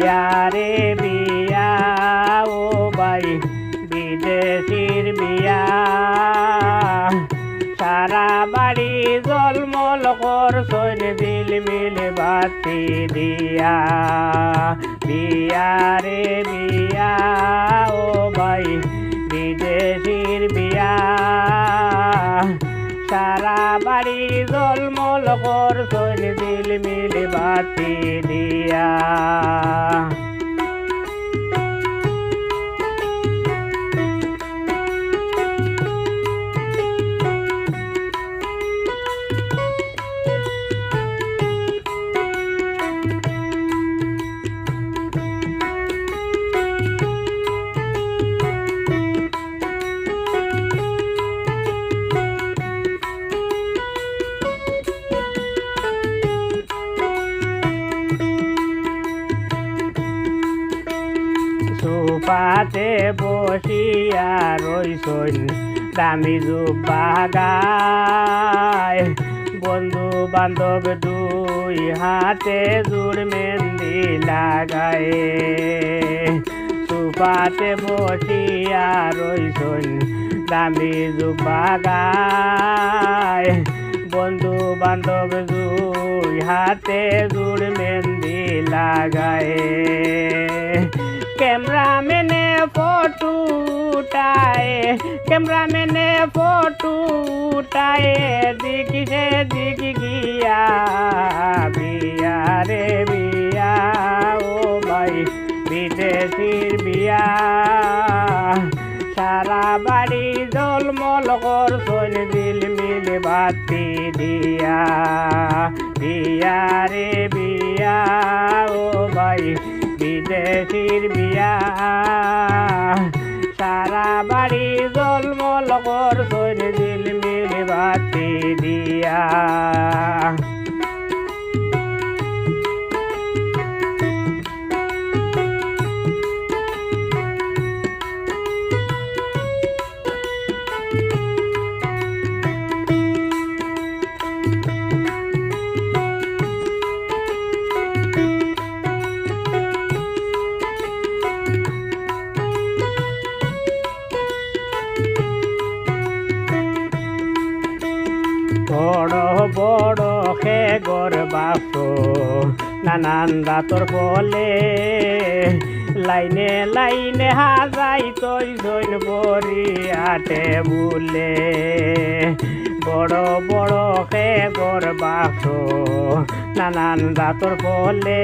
বিয়া রে বিয়া ও ভাই বিদেশির বিয়া সারা বাড়ি জলমল করছন ঝিলমিল বাতি দিয়া বিয়া রে বিয়া ও ভাই বিদেশির বিয়া সারা বাড়ি জলমল করছন ঝিলমিল বাতি দিয়া সোফাতে বসিয়া রইছন দামি জুব্বা গায় বন্ধু বান্ধব দুই হাতে জোড় মেহেন্দি লাগায় সোফাতে বসিয়া রইছন দামি জুব্বা গায় বন্ধু বান্ধব দুই হাতে জোড় মেহেন্দি লাগায় कैमरामैने फोटो उठाए दिख से दिख गया बिया रे बिया ओ भाई विदेशीर बिया सारा बाड़ी जलमल करछन झिलमिल बाती दिया बिया रे बिया ओ भाई বিদেশির বিয়া সারা বাড়ি জলমল করছন ঝিলমিল বাতি দিয়া বড় বড় খেগর বাস নানান দাঁতর বলে লাইনে লাইনে হাজাই তৈ জৈন বরি আটে বুলে বড় বড় খেগর বাস নানান দাঁতর বলে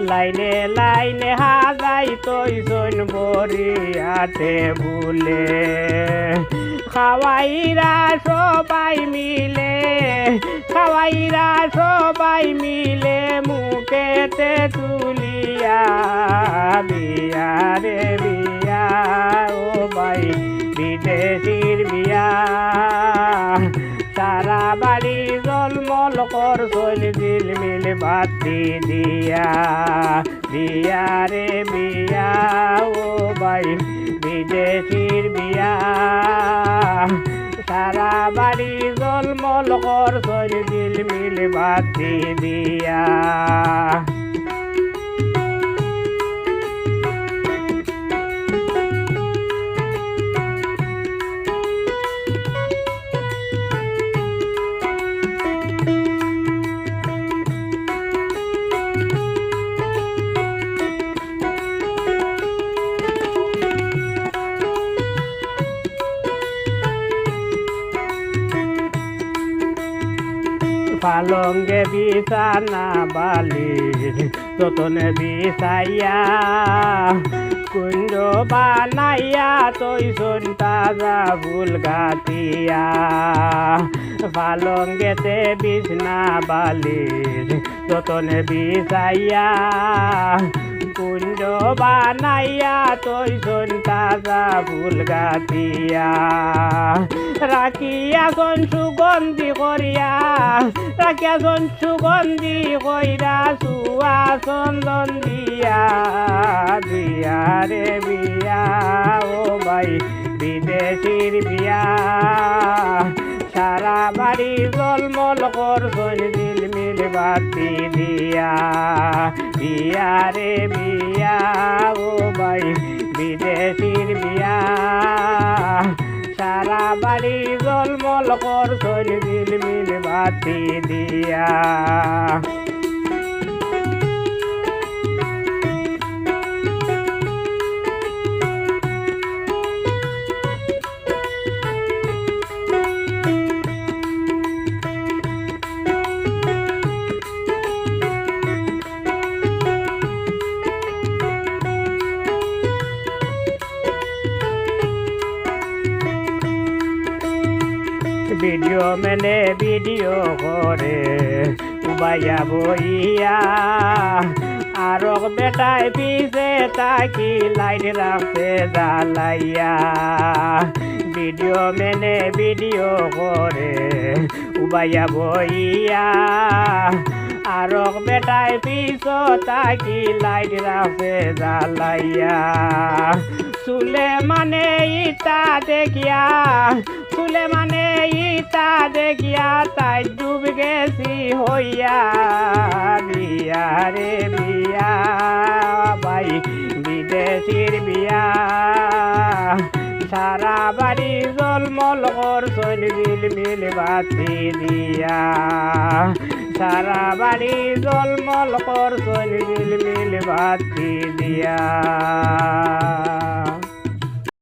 লাইনে লাইনে হাজাই তৈ জৈন বরি আটে বুলে খাওয়াইরা সবাই মিলে মুখেতে তুলিয়া বিয়া রে বিয়া ও ভাই বিদেশির বিয়া সারা বাড়ি জলমল করছন ঝিলমিল বাতি দিয়া বিয়া রে বিয়া ও ভাই বিদেশির বিয়া সারা বাড়ি জলমল করছন ঝিলমিল বাতি দিয়া পালঙ্গে বিছানা বালির যতনে বিছাইয়া কুঞ্জ বানাইয়া তৈছন তাজা ফুল গাতিয়া পালঙ্গেতে বিছনা বালির যতনে বিছাইয়া কুঞ্জ বানাইয়া তৈছন তাজা ফুল গাতিয়া রাখিয়াছন সুগন্ধি করিয়া চুয়া চন্দন দিয়া বিয়া রে বিয়া ও ভাই বিদেশির বিয়া সারা বাড়ি জলমল করছন ঝিলমিল ঝিলমিল বাতি দিয়া বিয়া রে বিয়া ও ভাই বিদেশির বিয়া সারা বাড়ি জলমল করছন ঝিলমিল বাতি দিয়া ভিডিও মেনে ভিডিও করে উবাইয়া বইয়া আর বেটায় পিছে তাকি লাইট রাখছে জ্বালাইয়া ভিডিও মেনে ভিডিও করে উবাইয়া বইয়া আর বেটায় পিছ তাকি লাইট রাখছে জ্বালাইয়া চুলে মানে ইটা দেখিয়া চুলে মানে ইটা দেখিয়া তাই ডুব গেছি হইয়া বিয়া রে বিয়া ভাই বিদেশির বিয়া সারা বাড়ি জলমল করছন ঝিলমিল বাতি দিয়া সারা বাড়ি জলমল করছন ঝিলমিল বাতি দিয়া